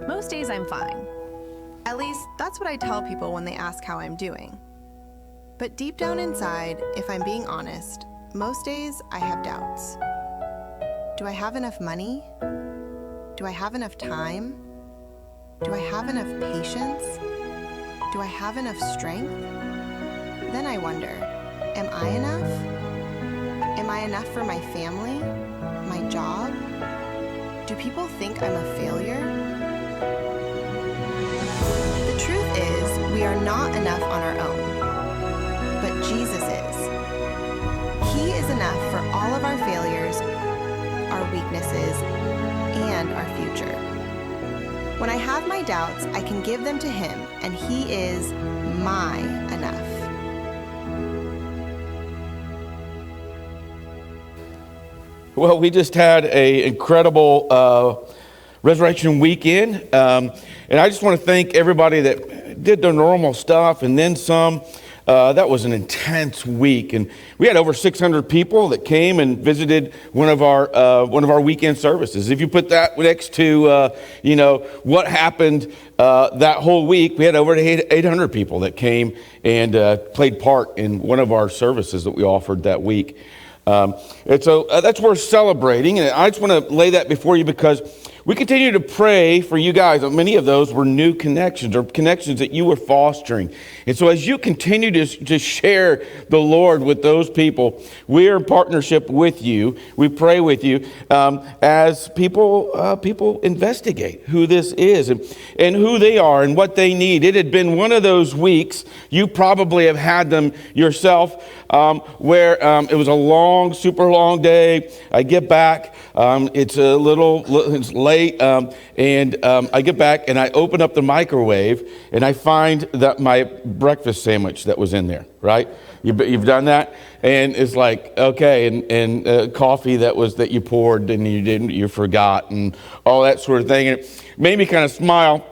Most days I'm fine. At least, that's what I tell people when they ask how I'm doing. But deep down inside, if I'm being honest, most days I have doubts. Do I have enough money? Do I have enough time? Do I have enough patience? Do I have enough strength? Then I wonder, am I enough? Am I enough for my family? My job? Do people think I'm a failure? The truth is, we are not enough on our own, but Jesus is. He is enough for all of our failures, our weaknesses, and our future. When I have my doubts, I can give them to Him, and He is my enough. Well, we just had an incredible Resurrection weekend, and I just want to thank everybody that did their normal stuff and then some. That was an intense week, and we had over 600 people that came and visited one of our weekend services. If you put that next to what happened that whole week, we had over 800 people that came and played part in one of our services that we offered that week. And so that's worth celebrating, and I just want to lay that before you because we continue to pray for you guys. Many of those were new connections or connections that you were fostering. And so as you continue to share the Lord with those people, we are in partnership with you. We pray with you as people investigate who this is and who they are and what they need. It had been one of those weeks, you probably have had them yourself, where it was a long, super long day. I get back, it's late, and I get back and I open up the microwave and I find that my breakfast sandwich that was in there, right? You've done that? And it's like, okay, and coffee that you poured and you forgot and all that sort of thing. And it made me kind of smile.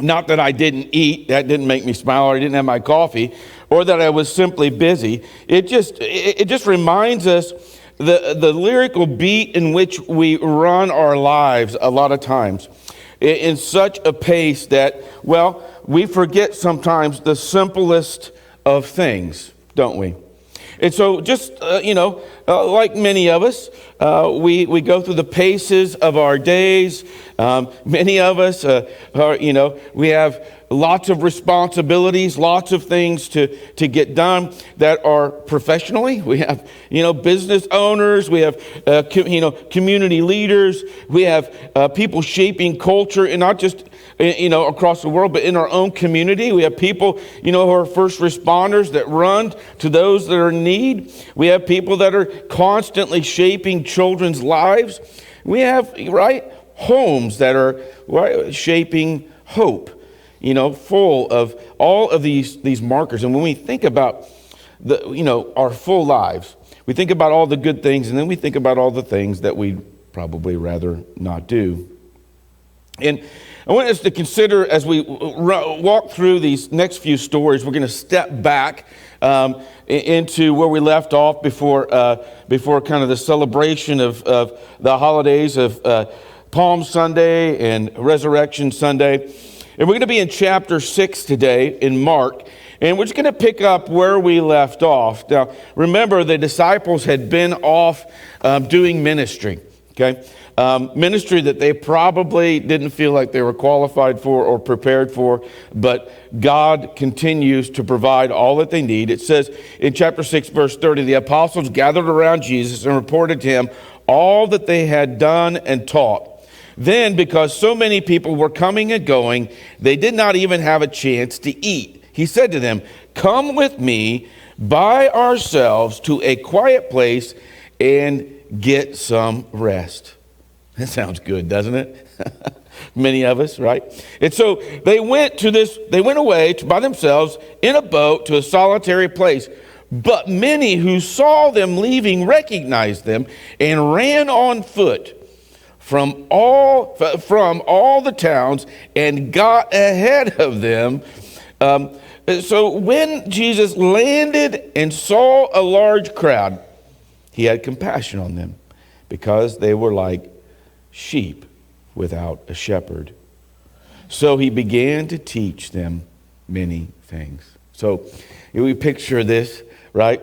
Not that I didn't eat, that didn't make me smile, or I didn't have my coffee, or that I was simply busy. It just reminds us the lyrical beat in which we run our lives a lot of times in such a pace that, well, we forget sometimes the simplest of things, don't we? And so just, like many of us, we go through the paces of our days. Many of us, we have lots of responsibilities, lots of things to get done that are professionally. We have, business owners. We have, community leaders. We have people shaping culture, and not just, across the world, but in our own community. We have people, who are first responders that run to those that are in need. We have people that are constantly shaping children's lives. We have, homes that are shaping hope. Full of all of these markers. And when we think about our full lives, we think about all the good things, and then we think about all the things that we'd probably rather not do. And I want us to consider, as we walk through these next few stories, we're going to step back into where we left off before kind of the celebration of the holidays of Palm Sunday and Resurrection Sunday. And we're going to be in chapter 6 today in Mark, and we're just going to pick up where we left off. Now, remember, the disciples had been off doing ministry, okay? Ministry that they probably didn't feel like they were qualified for or prepared for, but God continues to provide all that they need. It says in chapter 6, verse 30, the apostles gathered around Jesus and reported to him all that they had done and taught. Then, because so many people were coming and going, they did not even have a chance to eat. He said to them, "Come with me by ourselves to a quiet place and get some rest." That sounds good, doesn't it? Many of us, right? And so they went away by themselves in a boat to a solitary place. But many who saw them leaving recognized them and ran on foot from all the towns and got ahead of them. So when Jesus landed and saw a large crowd, he had compassion on them because they were like sheep without a shepherd. So he began to teach them many things. So we picture this, right?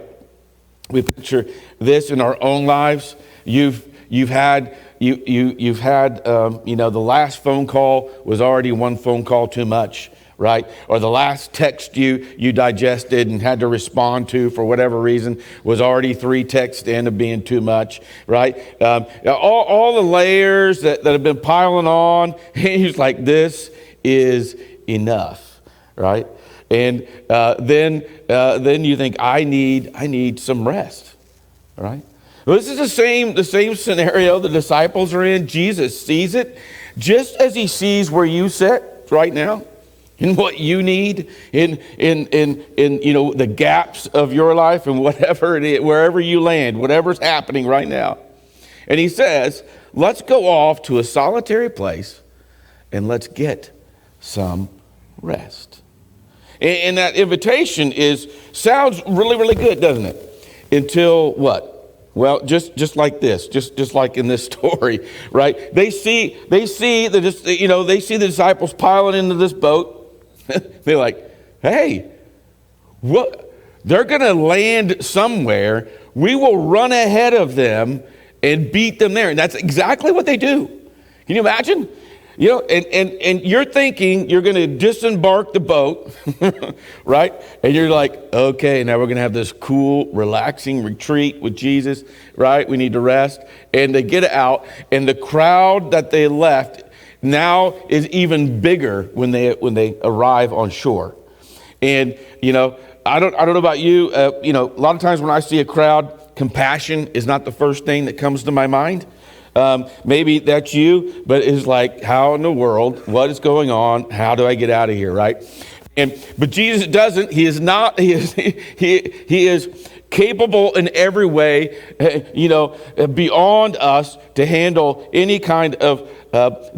We picture this in our own lives. You've had the last phone call was already one phone call too much, right? Or the last text you digested and had to respond to for whatever reason was already 3 texts in of being too much, right? All the layers that have been piling on, he's like, this is enough, right? And then you think, I need some rest, right? Well, this is the same scenario the disciples are in. Jesus sees it just as he sees where you sit right now, in what you need, in the gaps of your life, and whatever it is, wherever you land, whatever's happening right now. And he says, let's go off to a solitary place and let's get some rest. And that invitation sounds really, really good, doesn't it? Until what? Well, just like this, just like in this story, right? They see the disciples piling into this boat. They're like, hey, what? They're going to land somewhere. We will run ahead of them and beat them there. And that's exactly what they do. Can you imagine? And you're thinking you're going to disembark the boat, right? And you're like, okay, now we're going to have this cool, relaxing retreat with Jesus, right? We need to rest. And they get out, and the crowd that they left now is even bigger when they arrive on shore. And I don't know about you. A lot of times when I see a crowd, compassion is not the first thing that comes to my mind. Maybe that's you, but it's like, how in the world? What is going on? How do I get out of here, right? But Jesus doesn't. He is not. He is capable in every way, beyond us to handle any kind of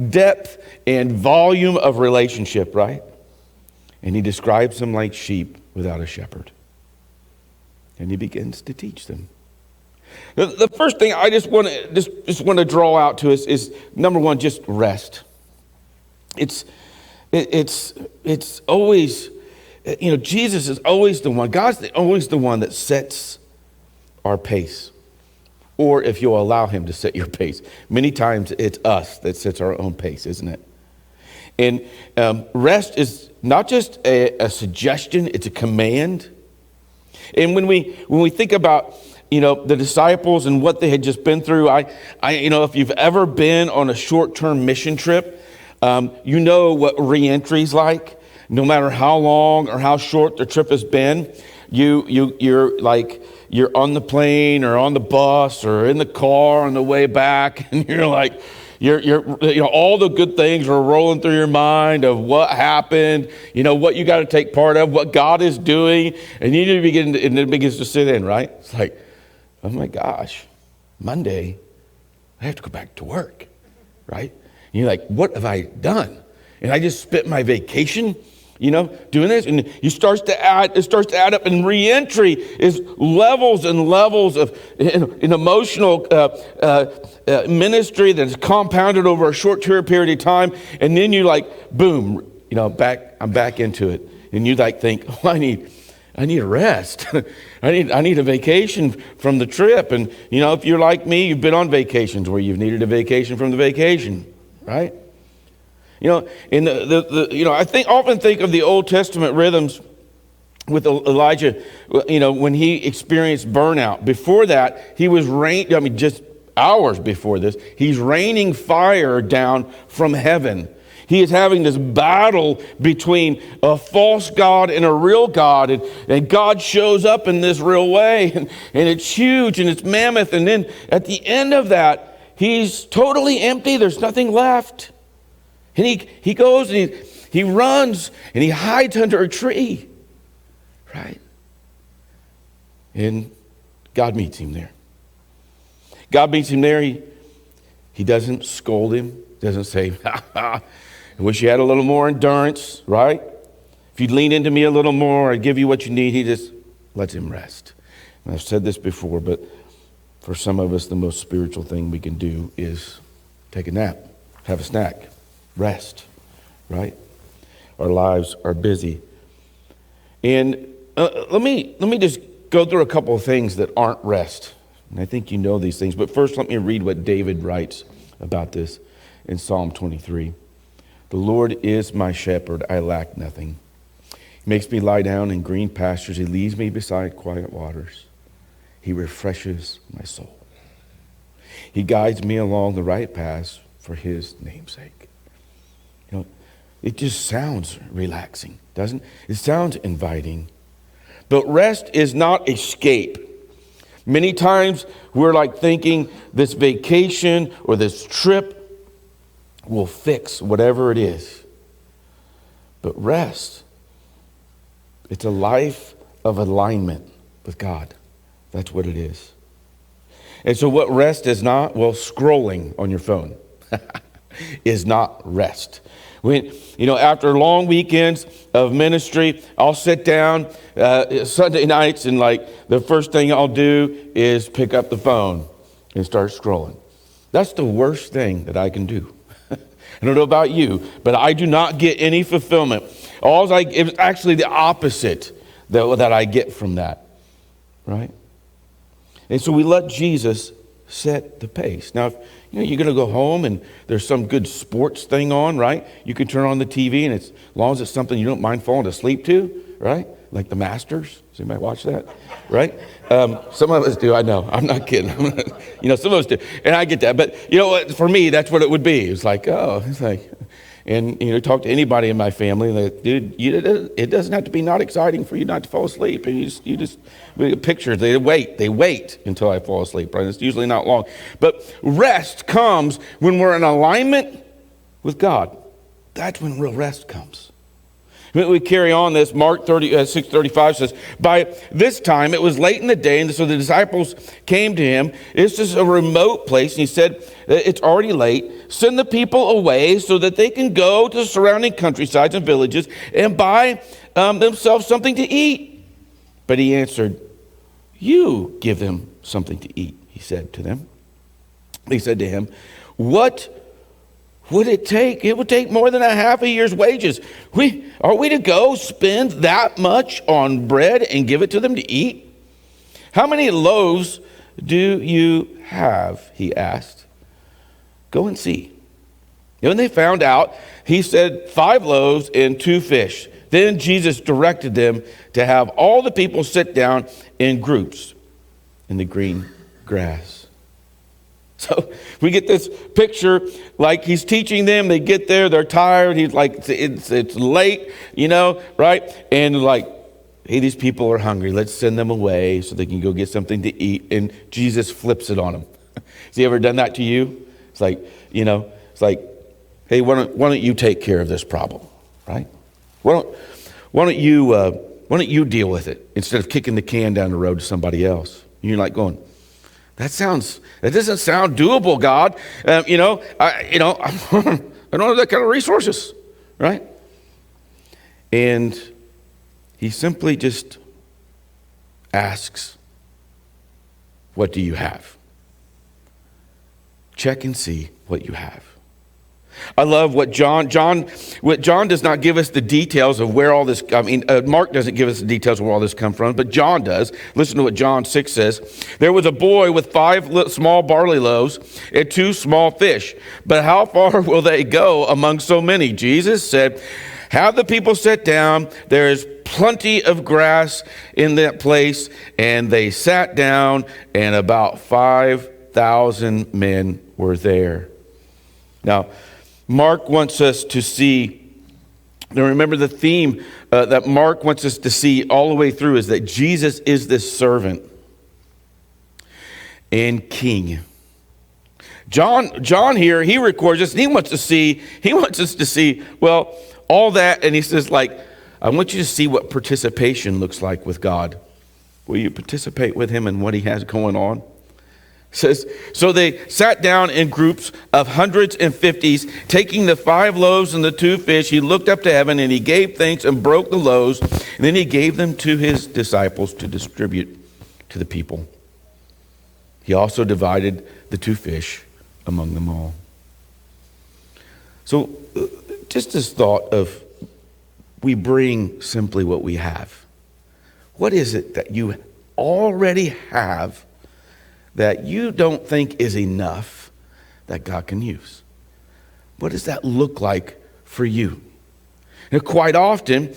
depth and volume of relationship, right? And he describes them like sheep without a shepherd. And he begins to teach them. The first thing I just want to draw out to us is number one, just rest. It's always, Jesus is always the one. God's always the one that sets our pace, or if you'll allow him to set your pace. Many times it's us that sets our own pace, isn't it? And rest is not just a suggestion; it's a command. And when we think about the disciples and what they had just been through, if you've ever been on a short-term mission trip, what re-entry's like. No matter how long or how short the trip has been, you're on the plane or on the bus or in the car on the way back, and you're like, all the good things are rolling through your mind of what happened, what you got to take part of, what God is doing, and you need to begin, and it begins to sit in, right? It's like, oh my gosh, Monday, I have to go back to work, right? And you're like, what have I done? And I just spent my vacation, doing this. And it starts to add up, and re-entry is levels and levels of an emotional ministry that is compounded over a short period of time. And then you like, boom, I'm back into it. And you think, oh, I need a rest. I need a vacation from the trip. And if you're like me, you've been on vacations where you've needed a vacation from the vacation, right? In I often think of the Old Testament rhythms with Elijah. When he experienced burnout. Before that, he was just hours before this, he's raining fire down from heaven. He is having this battle between a false God and a real God. And God shows up in this real way. And it's huge and it's mammoth. And then at the end of that, he's totally empty. There's nothing left. And he goes and he runs and he hides under a tree. Right? And God meets him there. God meets him there. He doesn't scold him. Doesn't say, I wish you had a little more endurance, right? If you'd lean into me a little more, I'd give you what you need. He just lets him rest. And I've said this before, but for some of us, the most spiritual thing we can do is take a nap, have a snack, rest, right? Our lives are busy. And let me just go through a couple of things that aren't rest. And I think you know these things. But first, let me read what David writes about this in Psalm 23. The Lord is my shepherd, I lack nothing. He makes me lie down in green pastures. He leads me beside quiet waters. He refreshes my soul. He guides me along the right paths for his name's sake. You know, it just sounds relaxing, doesn't it? It sounds inviting. But rest is not escape. Many times we're like thinking this vacation or this trip will fix whatever it is. But rest, it's a life of alignment with God. That's what it is. And so what rest is not? Well, scrolling on your phone is not rest. After long weekends of ministry, I'll sit down Sunday nights and the first thing I'll do is pick up the phone and start scrolling. That's the worst thing that I can do. I don't know about you, but I do not get any fulfillment. It's actually the opposite that I get from that, right? And so we let Jesus set the pace. Now, if you're going to go home and there's some good sports thing on, right? You can turn on the TV, and as long as it's something you don't mind falling asleep to, right? Like the Masters. Does anybody watch that? Right? Some of us do. I know. I'm not kidding. Some of us do. And I get that. But you know what? For me, that's what it would be. It's like, and talk to anybody in my family, like, dude, it doesn't have to be not exciting for you not to fall asleep. And you just picture, they wait until I fall asleep, right? It's usually not long. But rest comes when we're in alignment with God. That's when real rest comes. We carry on this. Mark 6:35 says, by this time it was late in the day, and so the disciples came to him. This is a remote place, and he said, it's already late. Send the people away so that they can go to the surrounding countrysides and villages and buy themselves something to eat. But he answered, you give them something to eat, he said to them. He said to him, what would it take? It would take more than a half a year's wages. Are we to go spend that much on bread and give it to them to eat? How many loaves do you have? He asked. Go and see. And when they found out, he said 5 loaves and 2 fish. Then Jesus directed them to have all the people sit down in groups in the green grass. So we get this picture, like he's teaching them. They get there, they're tired. He's like, it's late, right? And like, hey, these people are hungry. Let's send them away so they can go get something to eat. And Jesus flips it on them. Has he ever done that to you? It's like, hey, why don't you take care of this problem, right? Why don't you deal with it instead of kicking the can down the road to somebody else? And you're like going, that doesn't sound doable, God. I don't have that kind of resources, right? And he simply just asks, what do you have? Check and see what you have. I love what John does not give us the details of where all this, Mark doesn't give us the details of where all this comes from, but John does. Listen to what John 6 says. There was a boy with 5 small barley loaves and 2 small fish. But how far will they go among so many? Jesus said, have the people sit down. There is plenty of grass in that place. And they sat down, and about 5,000 men were there. Now, Mark wants us to see, now remember the theme that Mark wants us to see all the way through is that Jesus is this servant and king. John here, he records this, and he wants us to see, well, all that, and he says, I want you to see what participation looks like with God. Will you participate with him in what he has going on? Says, so they sat down in groups of hundreds and fifties, taking the 5 loaves and the 2 fish. He looked up to heaven and he gave thanks and broke the loaves. And then he gave them to his disciples to distribute to the people. He also divided the 2 fish among them all. So just this thought of we bring simply what we have. What is it that you already have that you don't think is enough that God can use? What does that look like for you? And quite often,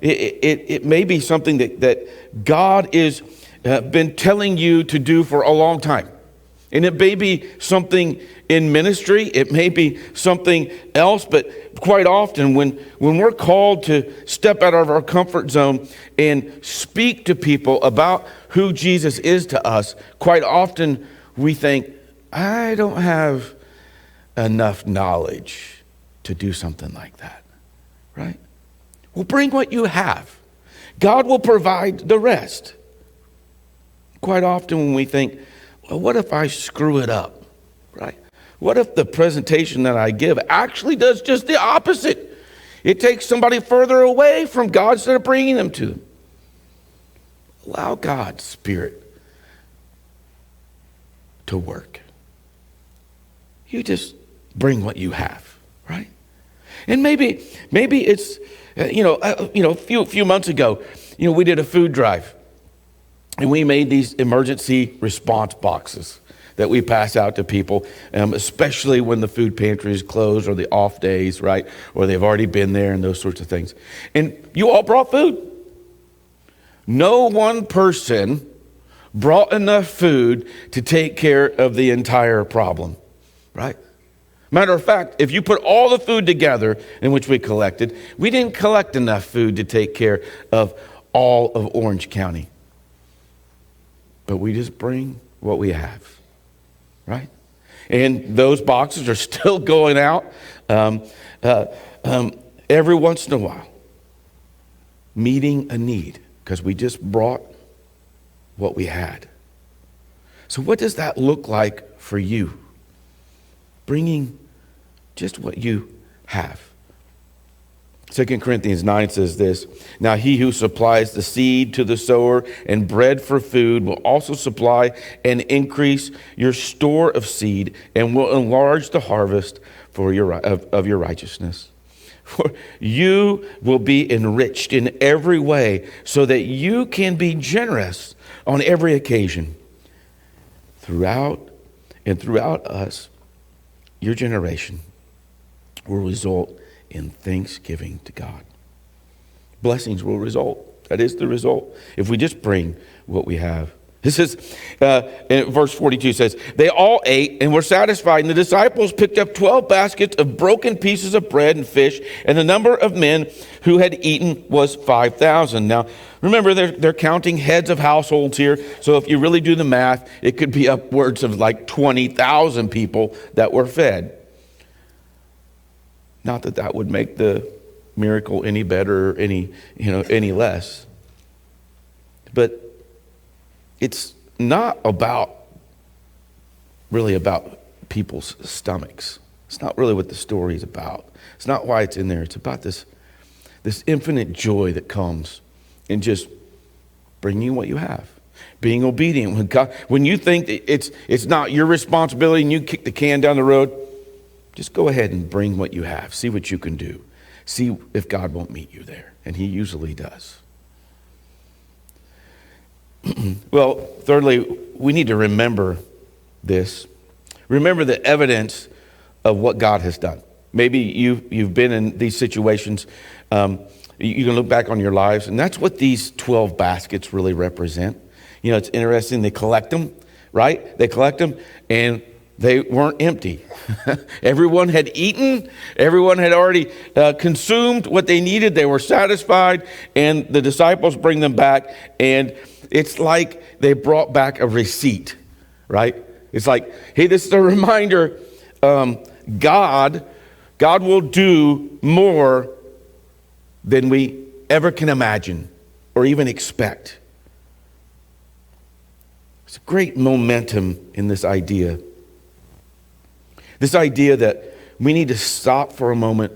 it may be something that God is been telling you to do for a long time. And it may be something in ministry, it may be something else, but quite often when we're called to step out of our comfort zone and speak to people about who Jesus is to us, quite often we think, I don't have enough knowledge to do something like that, right? Well, bring what you have. God will provide the rest. Quite often when we think, well, what if I screw it up, right? What if the presentation that I give actually does just the opposite? It takes somebody further away from God instead of bringing them to them. Allow God's Spirit to work. You just bring what you have, right? And maybe it's, a few months ago, we did a food drive. And we made these emergency response boxes that we pass out to people, especially when the food pantry is closed or the off days, right? Or they've already been there and those sorts of things. And you all brought food. No one person brought enough food to take care of the entire problem, right? Matter of fact, if you put all the food together in which we collected, we didn't collect enough food to take care of all of Orange County. But we just bring what we have, right? And those boxes are still going out every once in a while, meeting a need, because we just brought what we had. So what does that look like for you? Bringing just what you have. 2 Corinthians 9 says this, now he who supplies the seed to the sower and bread for food will also supply and increase your store of seed and will enlarge the harvest of your righteousness. For you will be enriched in every way so that you can be generous on every occasion. Throughout us, your generation will result in thanksgiving to God. Blessings will result. That is the result if we just bring what we have. This is, in verse 42 says, they all ate and were satisfied, and the disciples picked up 12 baskets of broken pieces of bread and fish, and the number of men who had eaten was 5,000. Now, remember, they're counting heads of households here, so if you really do the math, it could be upwards of like 20,000 people that were fed. Not that that would make the miracle any better or any less. But it's not really about people's stomachs. It's not really what the story is about. It's not why it's in there. It's about this infinite joy that comes in just bringing what you have, being obedient. When you think that it's not your responsibility and you kick the can down the road, just go ahead and bring what you have. See what you can do. See if God won't meet you there. And he usually does. Well, thirdly, we need to remember this. Remember the evidence of what God has done. Maybe you've been in these situations. You can look back on your lives, and that's what these 12 baskets really represent. It's interesting. They collect them, right? They collect them, and they weren't empty. Everyone had eaten. Everyone had already consumed what they needed. They were satisfied, and the disciples bring them back, and it's like they brought back a receipt, right? It's like, hey, this is a reminder. God will do more than we ever can imagine or even expect. There's a great momentum in this idea. This idea that we need to stop for a moment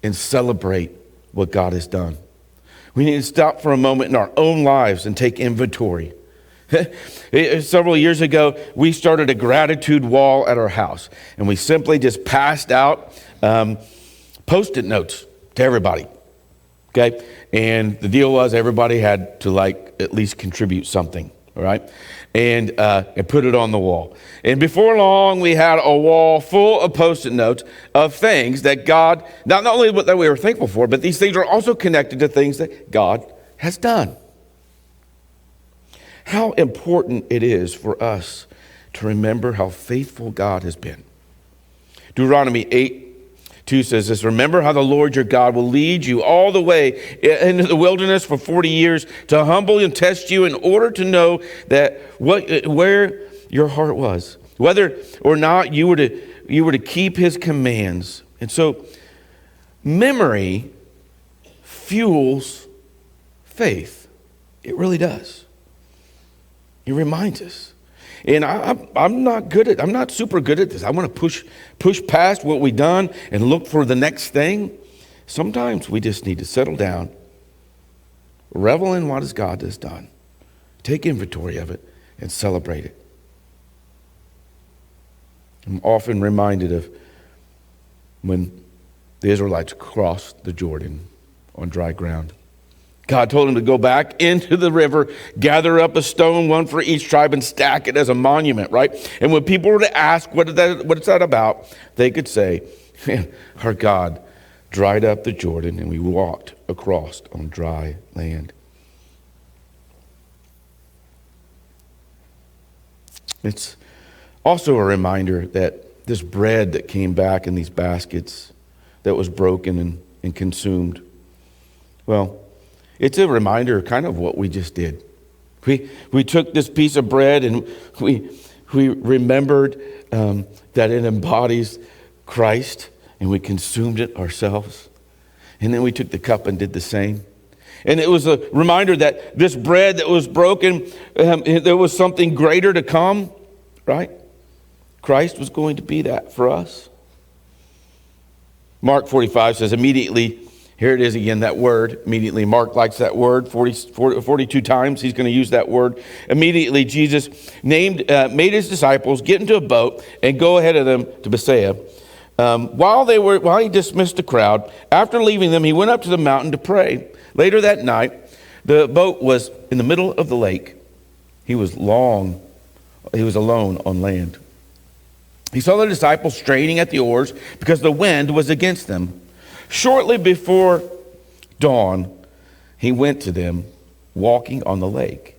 and celebrate what God has done. We need to stop for a moment in our own lives and take inventory. Several years ago, we started a gratitude wall at our house, and we simply just passed out Post-it notes to everybody. Okay? And the deal was everybody had to at least contribute something. All right? And put it on the wall. And before long, we had a wall full of Post-it notes of things that God, not only that we were thankful for, but these things are also connected to things that God has done. How important it is for us to remember how faithful God has been. Deuteronomy 8:2 says this, remember how the Lord your God will lead you all the way into the wilderness for 40 years to humble and test you in order to know that where your heart was, whether or not you were to keep his commands. And so memory fuels faith. It really does. It reminds us. And I'm not super good at this. I want to push past what we've done and look for the next thing. Sometimes we just need to settle down, revel in what God has done, take inventory of it, and celebrate it. I'm often reminded of when the Israelites crossed the Jordan on dry ground. God told him to go back into the river, gather up a stone, one for each tribe, and stack it as a monument, right? And when people were to ask, what is that about? They could say, our God dried up the Jordan, and we walked across on dry land. It's also a reminder that this bread that came back in these baskets that was broken and consumed, well, it's a reminder kind of what we just did. We took this piece of bread and we remembered that it embodies Christ, and we consumed it ourselves. And then we took the cup and did the same. And it was a reminder that this bread that was broken, there was something greater to come, right? Christ was going to be that for us. Mark 45 says, immediately, here it is again, that word, immediately. Mark likes that word 42 times. He's going to use that word. Immediately, Jesus made his disciples get into a boat and go ahead of them to Bethsaida. While he dismissed the crowd, after leaving them, he went up to the mountain to pray. Later that night, the boat was in the middle of the lake. He was alone on land. He saw the disciples straining at the oars because the wind was against them. Shortly before dawn, he went to them walking on the lake.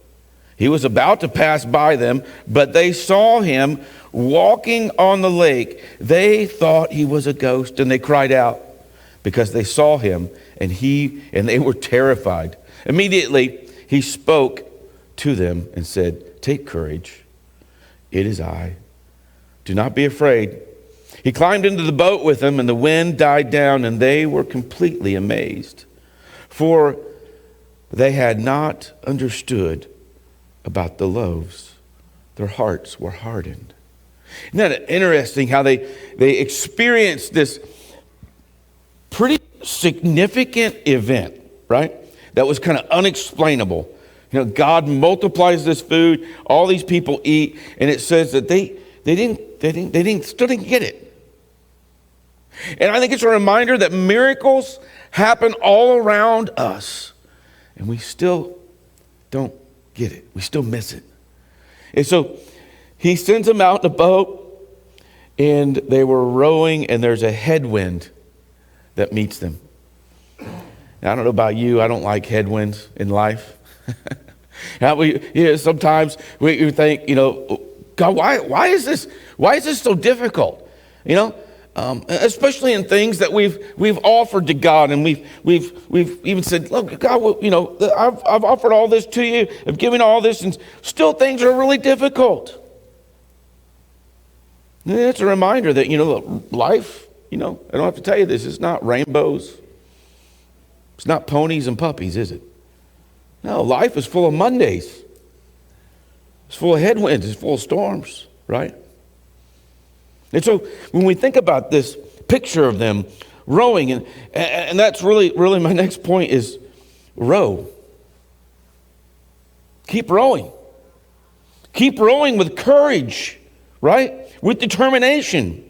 He was about to pass by them, but they saw him walking on the lake. They thought he was a ghost, and they cried out because they saw him, and they were terrified. Immediately, he spoke to them and said, "Take courage. It is I. Do not be afraid." He climbed into the boat with them, and the wind died down, and they were completely amazed, for they had not understood about the loaves. Their hearts were hardened. Isn't that interesting how they experienced this pretty significant event, right? That was kind of unexplainable. You know, God multiplies this food, all these people eat, and it says that they still didn't get it. And I think it's a reminder that miracles happen all around us, and we still don't get it. We still miss it. And so he sends them out in a boat, and they were rowing, and there's a headwind that meets them. Now, I don't know about you. I don't like headwinds in life. Sometimes we think, God, why is this so difficult? Especially in things that we've offered to God, and we've even said, look, God, I've offered all this to you, I've given all this, and still things are really difficult. And it's a reminder that life, I don't have to tell you this, it's not rainbows, it's not ponies and puppies, is it? No, life is full of Mondays. It's full of headwinds, it's full of storms, right? And so when we think about this picture of them rowing, and that's really my next point is row. Keep rowing. Keep rowing with courage, right? With determination.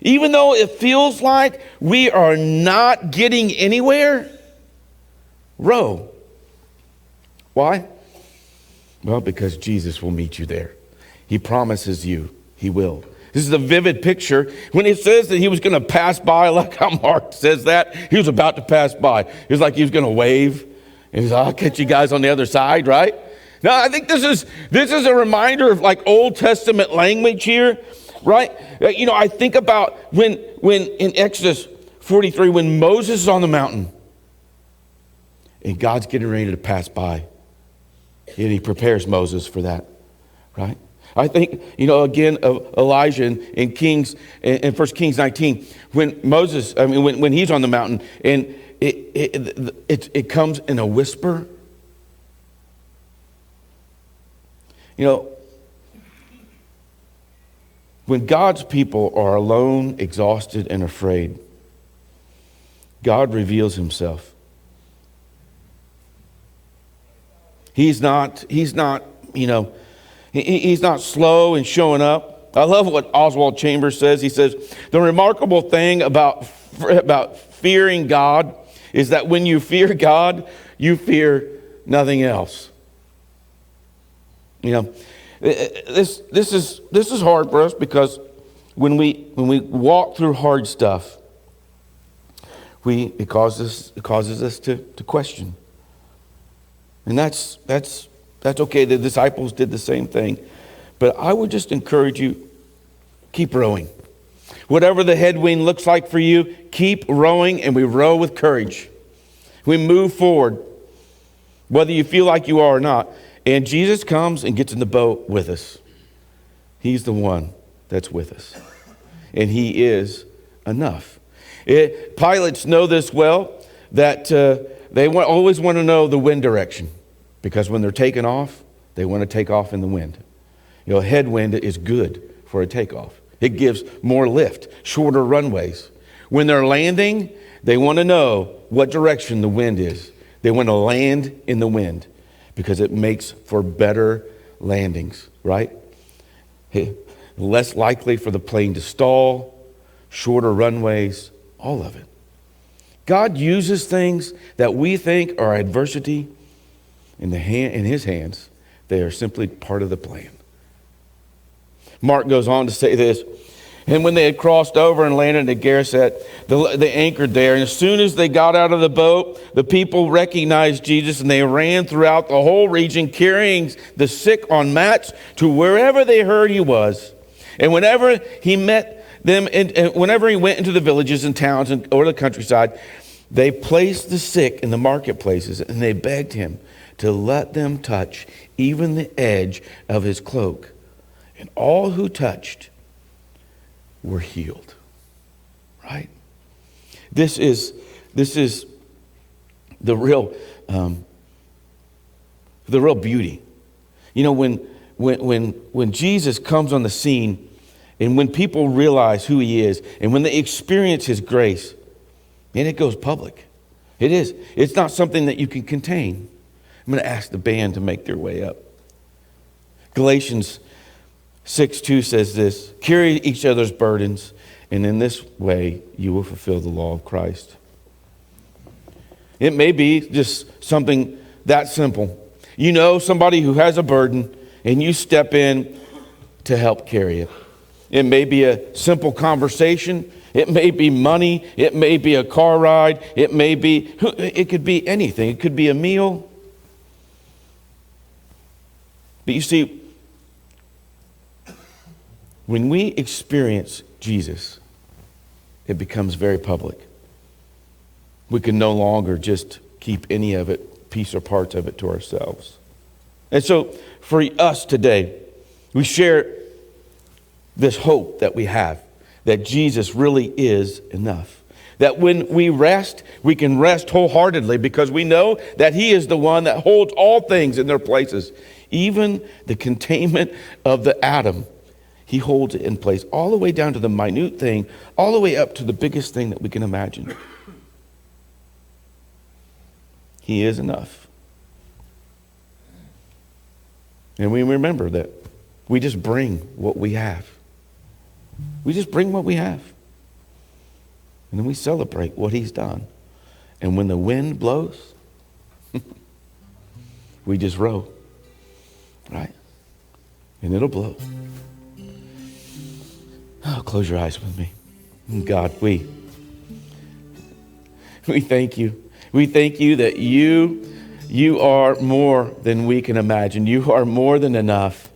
Even though it feels like we are not getting anywhere, row. Why? Well, because Jesus will meet you there. He promises you he will. This is a vivid picture. When it says that he was going to pass by, like how Mark says that, he was about to pass by. It was like he was going to wave. And he's like, I'll catch you guys on the other side, right? Now, I think this is a reminder of like Old Testament language here, right? You know, I think about when in Exodus 43, when Moses is on the mountain and God's getting ready to pass by, and he prepares Moses for that, right? I think, you know, again, of Elijah in Kings, in 1 Kings 19, when Moses, I mean, when he's on the mountain, and it comes in a whisper. You know, when God's people are alone, exhausted, and afraid, God reveals himself. He's not, you know, he's not slow in showing up. I love what Oswald Chambers says. He says, the remarkable thing about fearing God is that when you fear God, you fear nothing else. You know, this is hard for us because when we walk through hard stuff, it causes us to question. And that's okay. The disciples did the same thing. But I would just encourage you, keep rowing. Whatever the headwind looks like for you, keep rowing, and we row with courage. We move forward, whether you feel like you are or not. And Jesus comes and gets in the boat with us. He's the one that's with us. And he is enough. Pilots know this well, that they always want to know the wind direction. Because when they're taking off, they want to take off in the wind. You know, headwind is good for a takeoff. It gives more lift, shorter runways. When they're landing, they want to know what direction the wind is. They want to land in the wind because it makes for better landings, right? Less likely for the plane to stall, shorter runways, all of it. God uses things that we think are adversity in his hands. They are simply part of the plan. Mark goes on to say this. And when they had crossed over and landed at Gerasat, they anchored there. And as soon as they got out of the boat, the people recognized Jesus, and they ran throughout the whole region, carrying the sick on mats to wherever they heard he was. And whenever he met them, and whenever he went into the villages and towns or the countryside, they placed the sick in the marketplaces, and they begged him to let them touch even the edge of his cloak. And all who touched were healed. Right? This is the real beauty. You know, when Jesus comes on the scene, and when people realize who he is, and when they experience his grace, and it goes public. It is. It's not something that you can contain. I'm going to ask the band to make their way up. Galatians 6:2 says this, carry each other's burdens, and in this way you will fulfill the law of Christ. It may be just something that simple. You know somebody who has a burden, and you step in to help carry it. It may be a simple conversation. It may be money. It may be a car ride. It could be anything. It could be a meal. But you see, when we experience Jesus, it becomes very public. We can no longer just keep any of it, piece or parts of it, to ourselves. And so for us today, we share this hope that we have, that Jesus really is enough. That when we rest, we can rest wholeheartedly because we know that he is the one that holds all things in their places. Even the containment of the atom, he holds it in place all the way down to the minute thing, all the way up to the biggest thing that we can imagine. He is enough. And we remember that we just bring what we have. We just bring what we have. And then we celebrate what he's done. And when the wind blows, we just row, right? And it'll blow. Oh, close your eyes with me. God, we thank you. We thank you that you are more than we can imagine. You are more than enough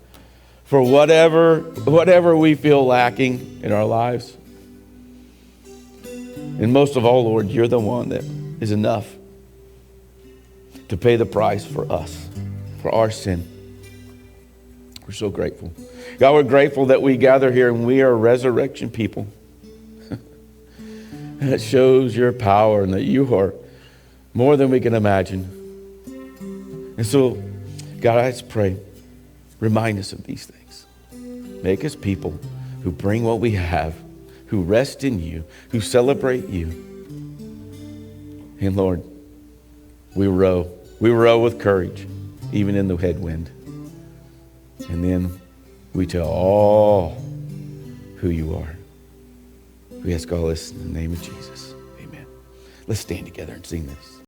for whatever we feel lacking in our lives. And most of all, Lord, you're the one that is enough to pay the price for us, for our sin. We're so grateful. God, we're grateful that we gather here and we are resurrection people. And it shows your power and that you are more than we can imagine. And so, God, I just pray, remind us of these things. Make us people who bring what we have, who rest in you, who celebrate you. And Lord, we row with courage, even in the headwind. And then we tell all who you are. We ask all this in the name of Jesus. Amen. Let's stand together and sing this.